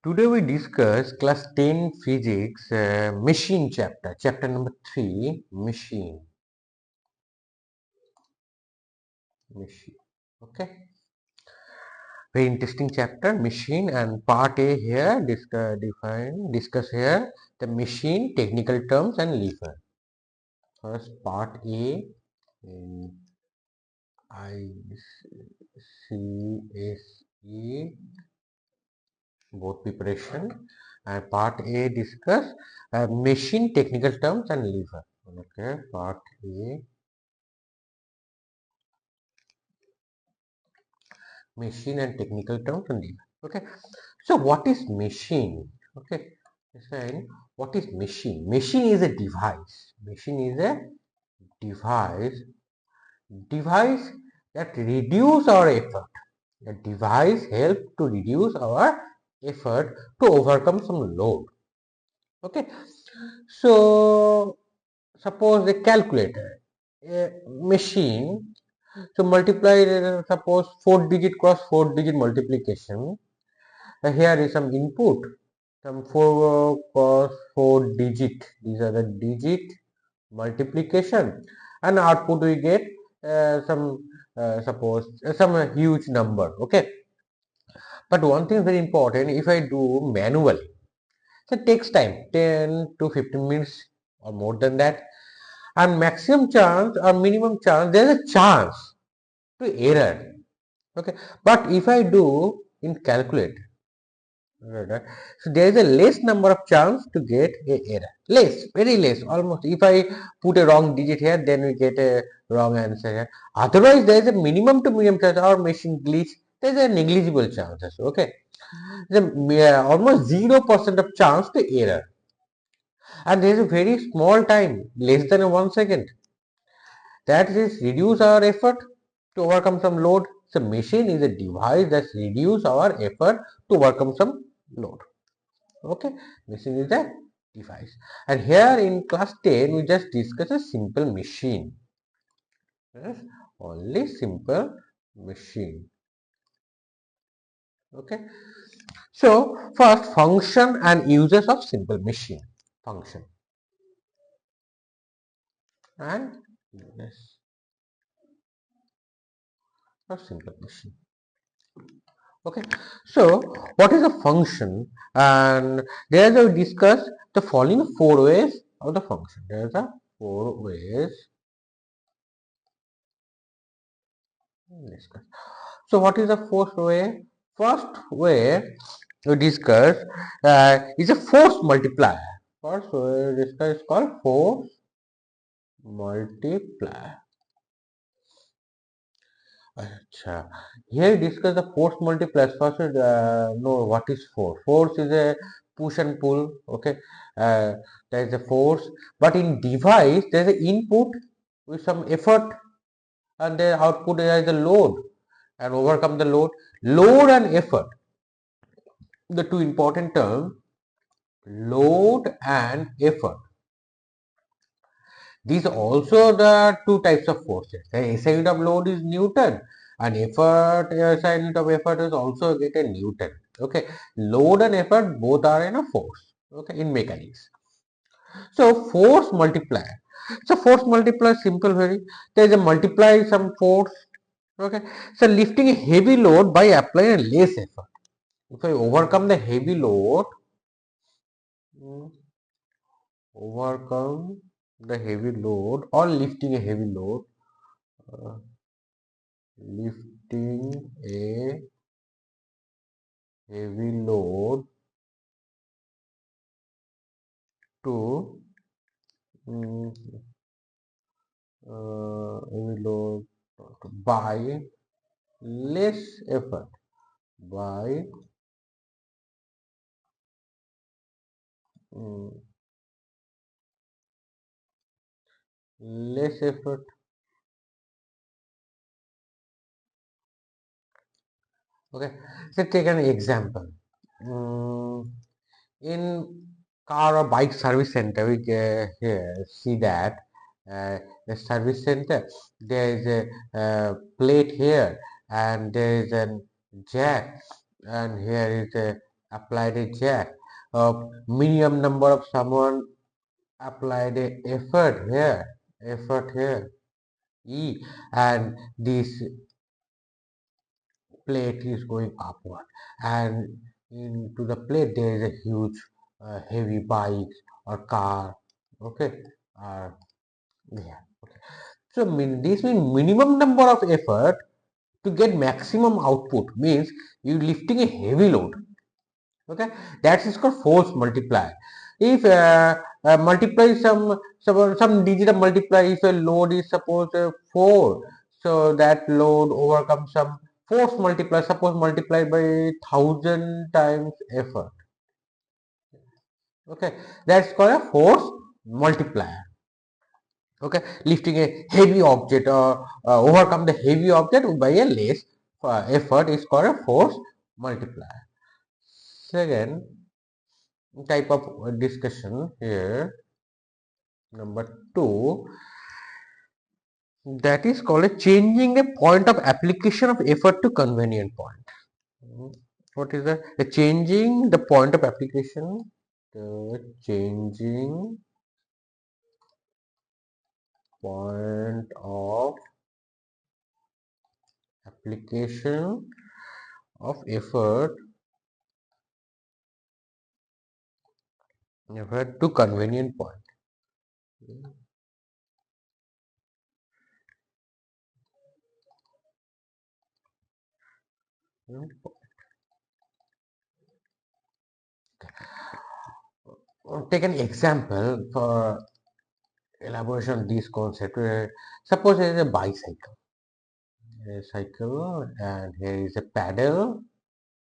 Today we discuss class 10 physics machine chapter number 3 machine. Okay, very interesting chapter machine, and part A here discuss here the machine technical terms and lever. First part A in ICSE both preparation, and part A discuss machine technical terms and lever. Okay, part A machine and technical terms and lever. Okay, so what is machine? Okay, listen, what is machine? Machine is a device. Machine is a device device that reduce our effort. The device help to reduce our effort to overcome some load. Okay, so suppose a calculator, a machine, so multiply, suppose 4 digit cross 4 digit multiplication. Here is some input, some 4 cross 4 digit, these are the digit multiplication, and output we get some suppose some huge number. Okay, but one thing is very important, if I do manually, so it takes time 10 to 15 minutes or more than that, and maximum chance or minimum chance, there is a chance to error. Okay, but if I do in calculator, right, so there is a less number of chance to get a error, less, very less, almost. If I put a wrong digit here, then we get a wrong answer here. Otherwise there is a minimum to minimum chance, or machine glitch, there is a negligible chances. Okay, the almost 0% of chance to error, and there is a very small time, less than 1 second, that is reduce our effort to overcome some load. So machine is a device that reduce our effort to overcome some load. Okay, machine is a device, and here in class 10 we just discuss a simple machine. Yes, only simple machine. Okay, so first, function and uses of simple machine. Function and uses of simple machine. Okay, so what is a function? And there we discuss the following 4 ways of the function. There are 4 ways. Discuss. So what is the first way? First way we discuss is a force multiplier. First way we discuss is called force multiplier. Acha. Here we discuss the force multipliers. First, know what is force. Force is a push and pull. Okay, there is a force, but in device there is an input with some effort, and the output there is a load, and overcome the load. Load and effort, the two important terms. Load and effort. These also the two types of forces. The SI unit of load is Newton, and effort, SI unit of effort is also get a Newton. Okay, load and effort both are in a force. Okay, in mechanics. So force multiplier. So force multiplier simple very. There is a multiply some force. Okay, so lifting a heavy load by applying a less effort. If I overcome the heavy load, mm, overcome the heavy load or lifting a heavy load. Uh, Lifting a heavy load to mm, heavy load by less effort, by mm, less effort. Okay, let's take an example. Mm, in car or bike service center, we here see that the service center, there is a plate here, and there is a jack, and here is a applied a jack of minimum number of someone applied a effort here E, and this plate is going upward, and into the plate there is a huge heavy bike or car, okay, uh, yeah, okay. So this means minimum number of effort to get maximum output means you lifting a heavy load, okay, that is called force multiplier. If multiply some digit of multiply, if a load is suppose 4, so that load overcomes some force multiplier, suppose multiplied by 1000 times effort, okay, that's called a force multiplier, okay, lifting a heavy object or overcome the heavy object by a less effort is called a force multiplier. Second type of discussion here, number 2, that is called a changing a point of application of effort to convenient point. What is the changing the point of application? The changing point of application of effort to convenient point. Take an example for elaboration of this concept. Suppose there is a bicycle, and here is a pedal,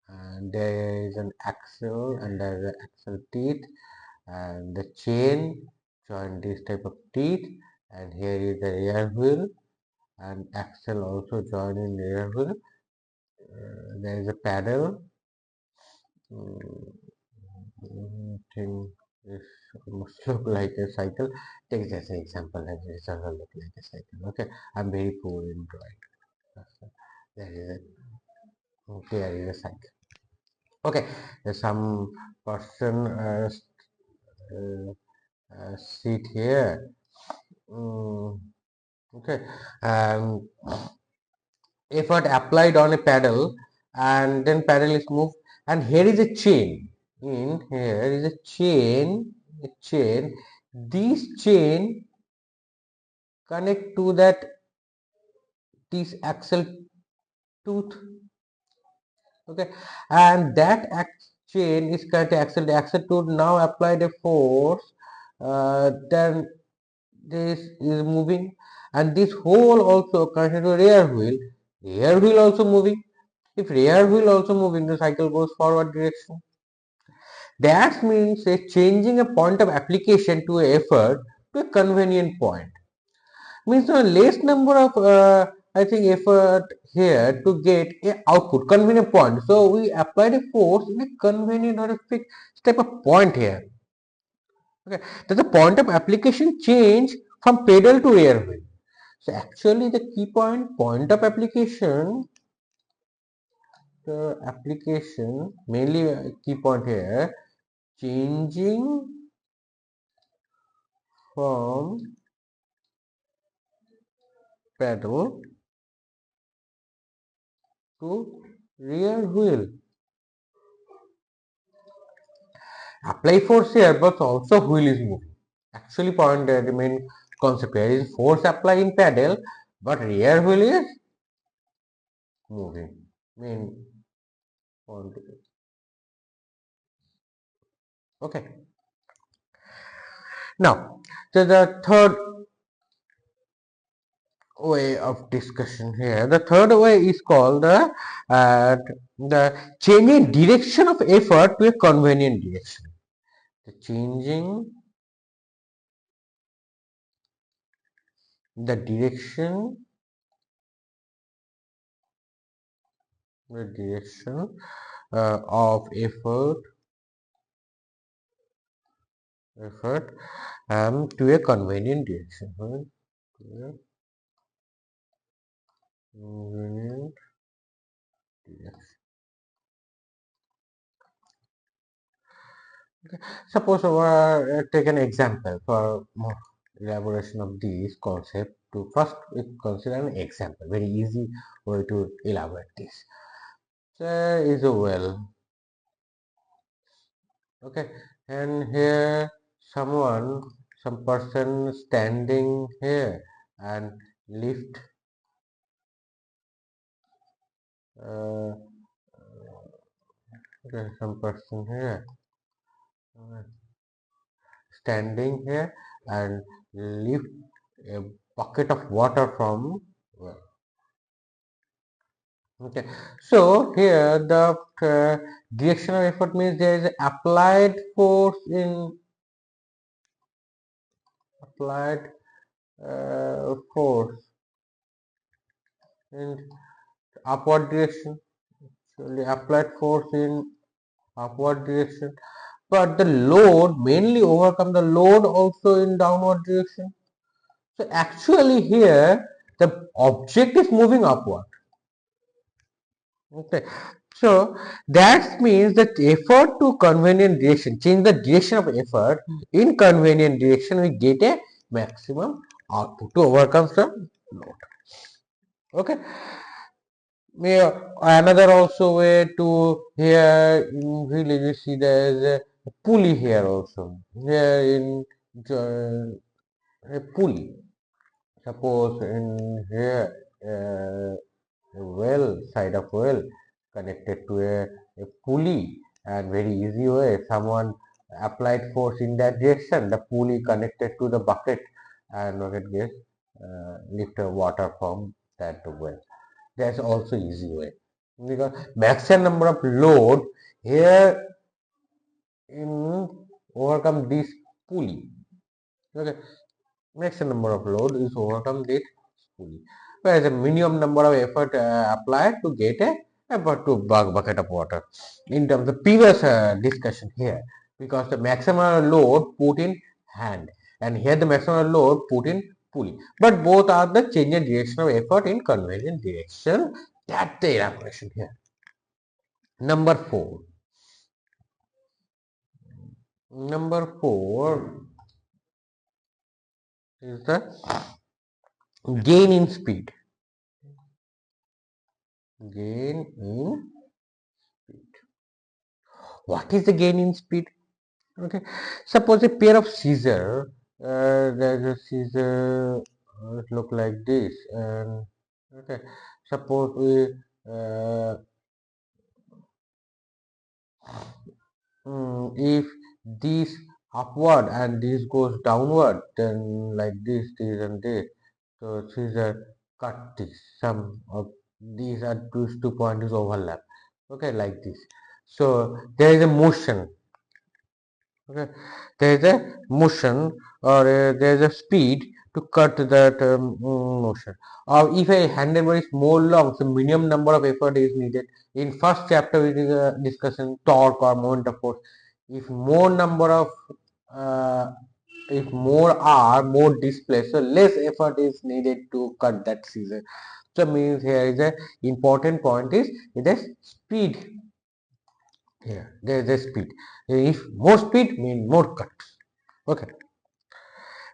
and there is an axle, and there is an axle teeth, and the chain join this type of teeth, and here is the rear wheel, and axle also join in rear wheel. There is a pedal. Thing is almost look like a cycle. Take just an example, and it doesn't look like a cycle. Okay, I'm very poor in drawing. There is there is a cycle. Okay, there's some person sit here. Mm, okay, um, effort applied on a paddle, and then paddle is moved, and here is a chain. In here is a chain. A chain. This chain connect to this axle tooth, okay, and that chain is connected to axle. The axle tooth now applied a force, then this is moving, and this whole also connected to rear wheel. Rear wheel also moving. If rear wheel also moving, the cycle goes forward direction. That means a changing a point of application to a effort to a convenient point. Means the less number of I think effort here to get a output convenient point. So we applied a force in a convenient or a fixed type of point here. Okay, that the point of application change from pedal to rear wheel. So actually the key point of application, the application mainly key point here, changing from pedal to rear wheel. Apply force here, but also wheel is moving. Actually, point the main concept here is force apply in pedal, but rear wheel is moving. Main point. Okay. Now, so the third way of discussion here. The third way is called the changing direction of effort to a convenient direction. The changing the direction of effort to a convenient direction. Right? To a convenient direction. Okay. Suppose take an example for more elaboration of this concept. To first we consider an example, very easy way to elaborate this. There is a well, okay, and here some person standing here and lift uh, okay, some person here uh, standing here and lift a bucket of water from well. Okay, so here the direction of effort means there is applied force in applied force in upward direction. So the applied force in upward direction, but the load mainly overcome the load also in downward direction. So actually here the object is moving upward. Okay, so that means that effort to convenient direction, change the direction of effort in convenient direction, we get a maximum output to overcome some load. Okay, another also way to here in village you see there is a pulley here also. Here in a pulley. Suppose in here a well, side of well connected to a pulley, and very easy way someone applied force in that direction, the pulley connected to the bucket and bucket gets lift water from that well. That's also easy way because maximum number of load here in overcome this pulley. Okay, maximum number of load is overcome this pulley, whereas the minimum number of effort applied to get a about to bucket of water. In terms of previous discussion here, because the maximum load put in hand and here the maximum load put in pulley, but both are the change in direction of effort in convenient direction. That's the elaboration here. Number four. Number four is the gain in speed. Gain in speed. What is the gain in speed? Okay, suppose a pair of scissors. There's a scissor. Look like this, and okay. Suppose we if this upward and this goes downward, then like this and this. So scissor cut this. Some of these are two points overlap. Okay, like this. So there is a motion. Okay, there is a motion or there is a speed to cut that motion. Or if a handlebar is more long, so minimum number of effort is needed. In first chapter we did a discussion torque or moment of force. If more number of uh, if more are more displaced, so less effort is needed to cut that scissor. So means here is a important point is it is speed. Here there is a speed. If more speed means more cuts. Okay.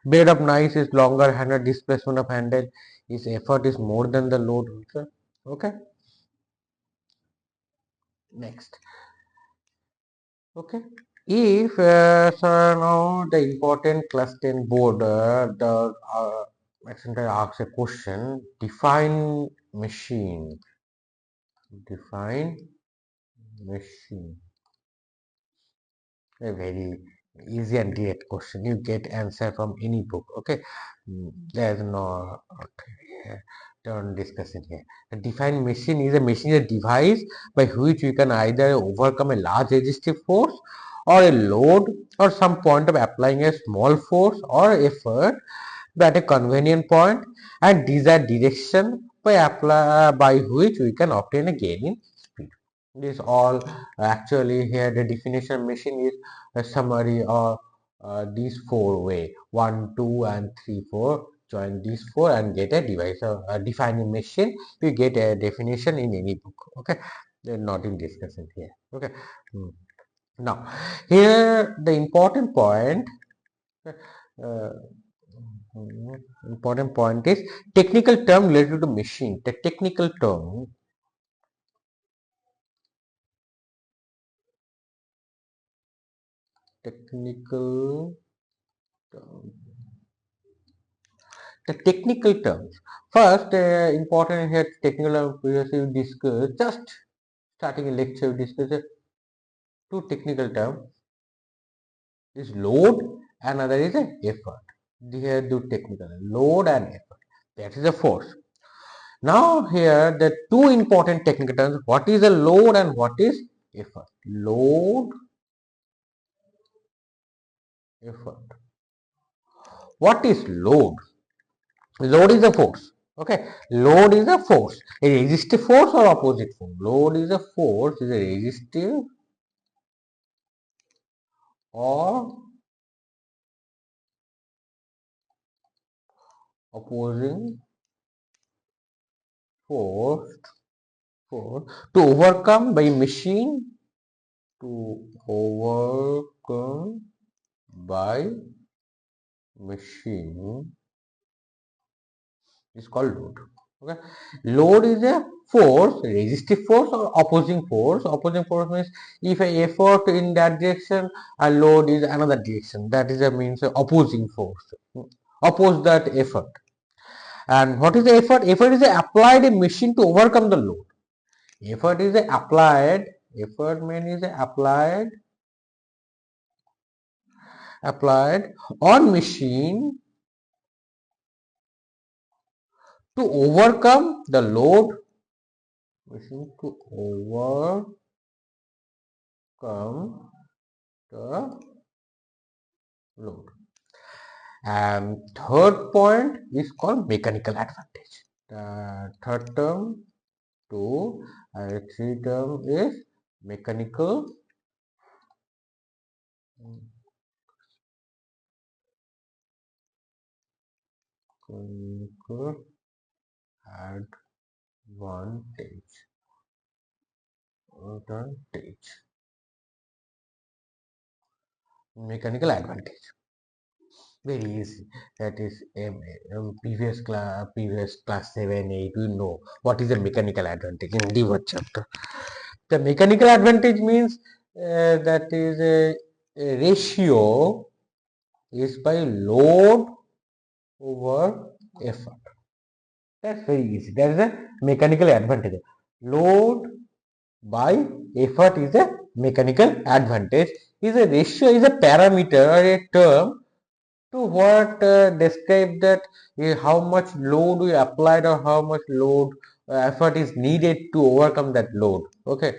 Blade of knife is longer, handle displacement of handle is effort is more than the load. Okay. Next. Okay. If so now the important class 10 board the center asks a question, define machine. A very easy and direct question. You get answer from any book. Okay, there's no okay. Don't discuss it here. A defined machine is a device by which we can either overcome a large resistive force or a load or some point of applying a small force or effort at a convenient point and desired direction by which we can obtain a gain in speed. This all actually here the definition machine is a summary of these four way 1, 2 and 3, 4. Join these four and get a device defining machine. You get a definition in any book. Okay, they're not in discussion here. Okay. Now here the uh, important point is technical term related to machine. The technical term the technical terms. First, important here technical terms previously we discussed, just starting a lecture, we discussed two technical terms is load, another is a effort. Here do technical load and effort. That is a force. Now here the two important technical terms. What is a load and what is effort? Load, effort. What is load? Load is a force. Okay, load is a force. A resistive force or opposite force? Load is a force, is a resistive or opposing force, to overcome by machine, to overcome by machine is called load. Okay, load is a force, resistive force or opposing force. Opposing force means if a effort in that direction, a load is another direction. That is a means of opposing force. Oppose that effort. And what is the effort? Effort is applied a machine to overcome the load. Effort is applied. Effort means is applied on machine to overcome the load. Machine to overcome the load. And third point is called mechanical advantage. The third term two and three term is mechanical mechanical advantage. Advantage. Mechanical advantage. Very easy. That is previous class 7, 8. We know what is a mechanical advantage in the word chapter. The mechanical advantage means that is a ratio is by load over effort. That's very easy. That is a mechanical advantage. Load by effort is a mechanical advantage. Is a ratio, is a parameter or a term to what describe that how much load we applied or how much load effort is needed to overcome that load. Okay,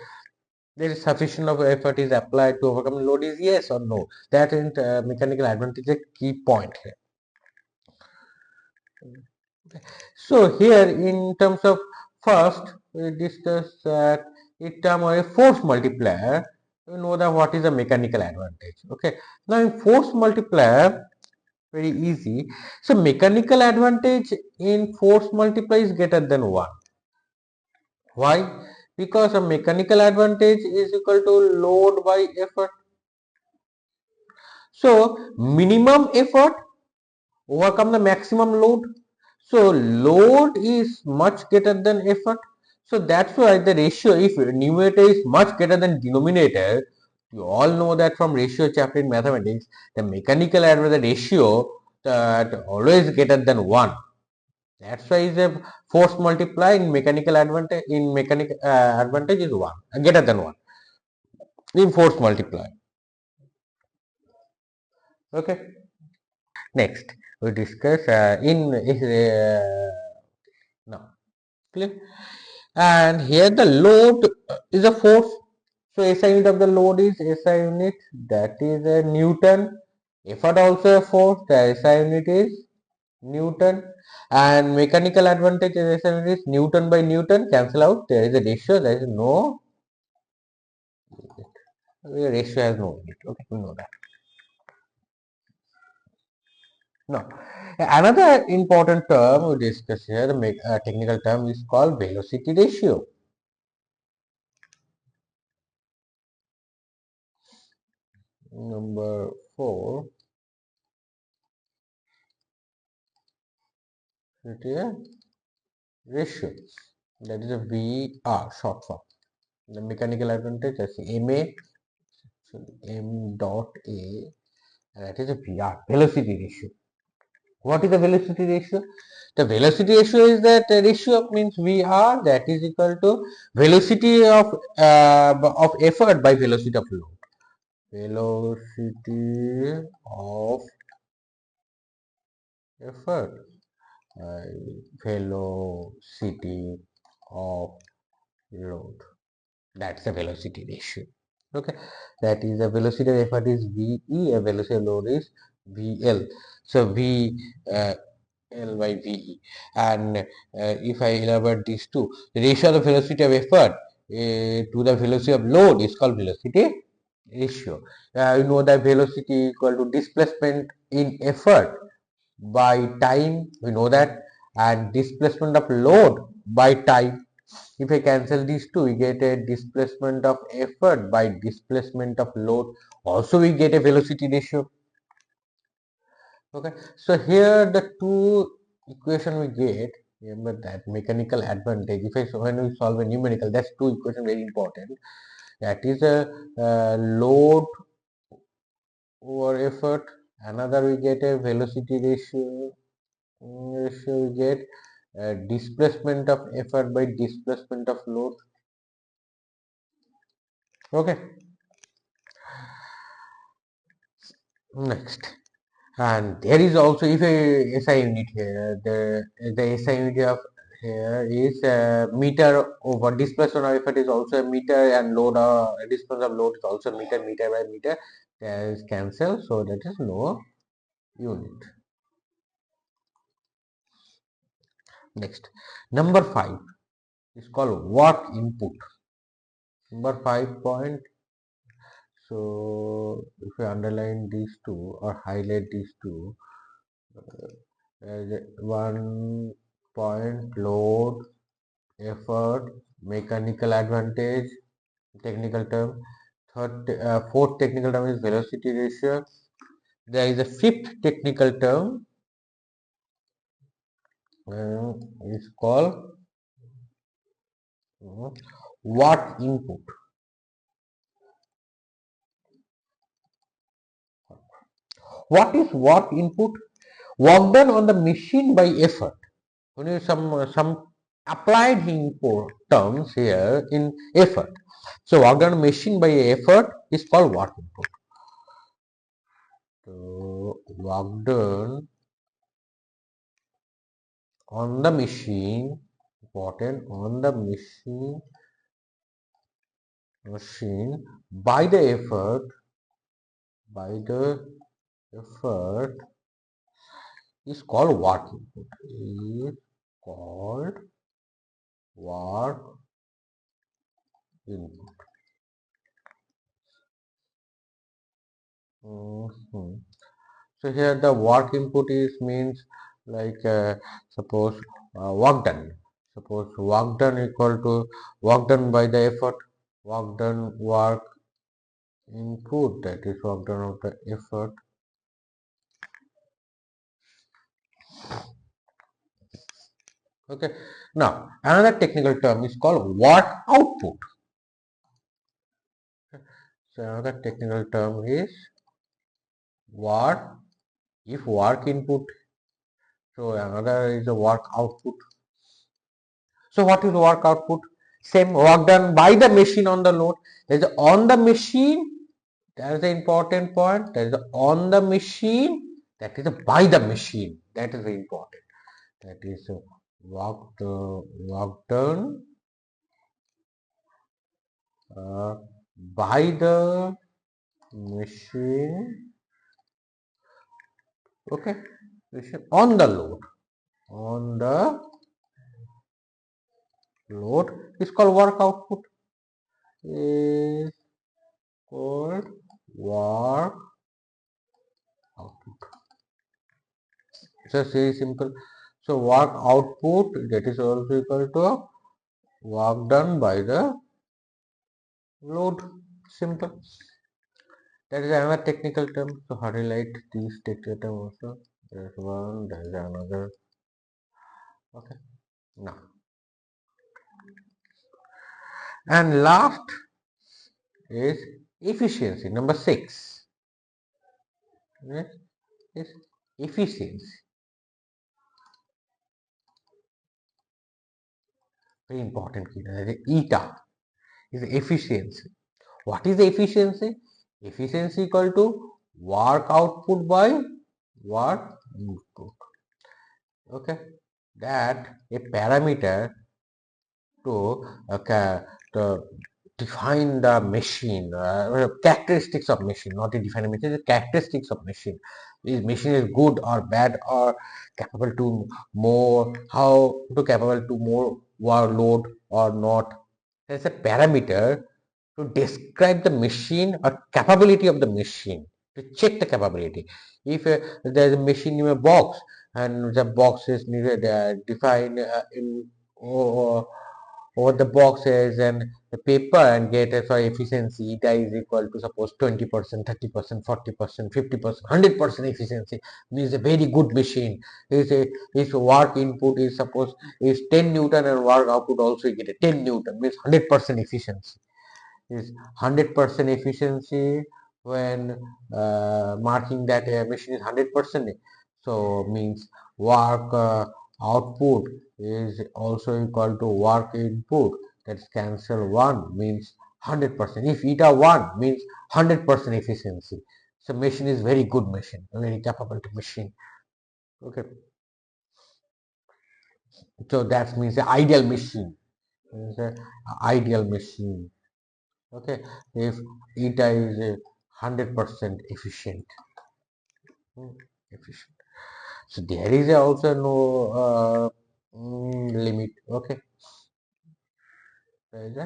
there is sufficient of effort is applied to overcome the load is yes or no. That is mechanical advantage is a key point here. So here in terms of first we discuss that in term of a force multiplier, you know that what is a mechanical advantage. Okay, now in force multiplier, very easy. So mechanical advantage in force multiply is greater than 1. Why? Because a mechanical advantage is equal to load by effort. So minimum effort overcome the maximum load. So load is much greater than effort. So that's why the ratio, if numerator is much greater than denominator, you all know that from ratio chapter in mathematics, the mechanical advantage the ratio that always greater than 1. That's why is a force multiply in mechanical advantage advantage is 1 greater than 1 in force multiply. Okay. Next we discuss in now clear. And here the load is a force. So SI unit of the load is SI unit, that is a Newton. Effort also a force, the SI unit is Newton. And mechanical advantage is SI unit is Newton by Newton, cancel out. There is a ratio, there is no ratio, has no unit. Okay, we know that. Now, another important term we discuss here, the technical term is called velocity ratio. Number 4, it is a ratio, that is a VR short form. The mechanical advantage is MA, M dot A, and that is a VR, velocity ratio. What is the velocity ratio? The velocity ratio is that ratio means VR, that is equal to velocity of effort by velocity of load. Velocity of effort by velocity of load. That's the velocity ratio. Okay, that is the velocity of effort is VE, a velocity of load is VL. So V L by VE. And if I elaborate these two, the ratio of the velocity of effort to the velocity of load is called velocity ratio. You know that velocity equal to displacement in effort by time, we know that, and displacement of load by time. If I cancel these two, we get a displacement of effort by displacement of load. Also, we get a velocity ratio. Okay, so here the two equation we get. Remember that mechanical advantage. If I when we solve a numerical, that's two equation very important. That is a load over effort. Another we get a velocity ratio. Ratio we get displacement of effort by displacement of load. Okay, next. And there is also, if a SI unit here, the SI unit of here is meter over displacement of effort is also a meter, and load displacement of load is also meter. Meter by meter, there is cancel, so that is no unit. Next, number 5 is called work input. Number 5 point. So if we underline these two or highlight these two, one point load, effort, mechanical advantage, technical term. Fourth technical term is velocity ratio. There is a fifth technical term, is called work input. What is work input? Work done on the machine by effort. Only some applied input terms here in effort. So work done machine by effort is called work input. So work done on the machine, important, on the machine by the effort is called work input. Is called work input. So here the work input is means like suppose work done. Suppose work done equal to work done by the effort. Work done work input, that is work done of the effort. Okay. Now another technical term is called work output. So another technical term is work. If work input, so another is a work output. So what is work output? Same work done by the machine on the load. There is on the machine. That is the important point. That is on the machine. That is by the machine. That is very important. That is work done by the machine. Okay, machine on the load. On the load is called work output. Is called work output. Just very simple. So work output, that is also equal to work done by the load. Simple. That is another technical term. So highlight this technical term also. There's one, there's another. Okay. Now, and last is efficiency. Number 6. Yes, is efficiency. Very important key. That is eta is efficiency. What is the efficiency? Efficiency equal to work output by work input. Okay, that a parameter to, to define the machine, characteristics of machine, not to define a machine, the characteristics of machine. Is machine is good or bad or capable to more, how to capable to more workload or not. There's a parameter to describe the machine or capability of the machine, to check the capability. If there's a machine in a box and the box is needed defined in over the boxes and the paper and get a efficiency eta is equal to suppose 20%, 30%, 40%, 50%, 100% efficiency. This is a very good machine. Its work input is suppose is 10 Newton and work output also you get a 10 Newton, means 100% efficiency. Is 100% efficiency when marking that a machine is 100%. So means work output is also equal to work input. That's cancel 1 means 100%. If eta 1 means 100% efficiency. So machine is very good machine, very capable to machine. Okay. So that means the ideal machine. Is a ideal machine. Okay, if eta is 100% efficient. Efficient. So there is also no limit. Okay, there is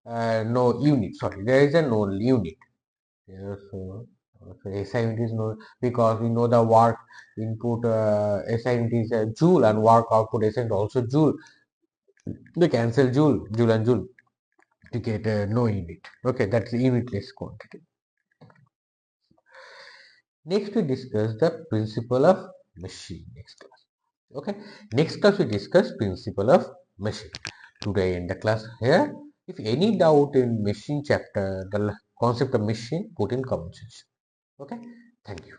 a no unit. Sorry, there is a no unit. Yeah, so SI unit is no, because we know the work input SI unit is a joule and work output SI unit also joule. They cancel joule and joule to get no unit. Okay, that's the unitless quantity. Next, we discuss the principle of machine. Next class. Okay. Next class, we discuss principle of machine. Today in the class here. If any doubt in machine chapter, the concept of machine, put in comment section. Okay. Thank you.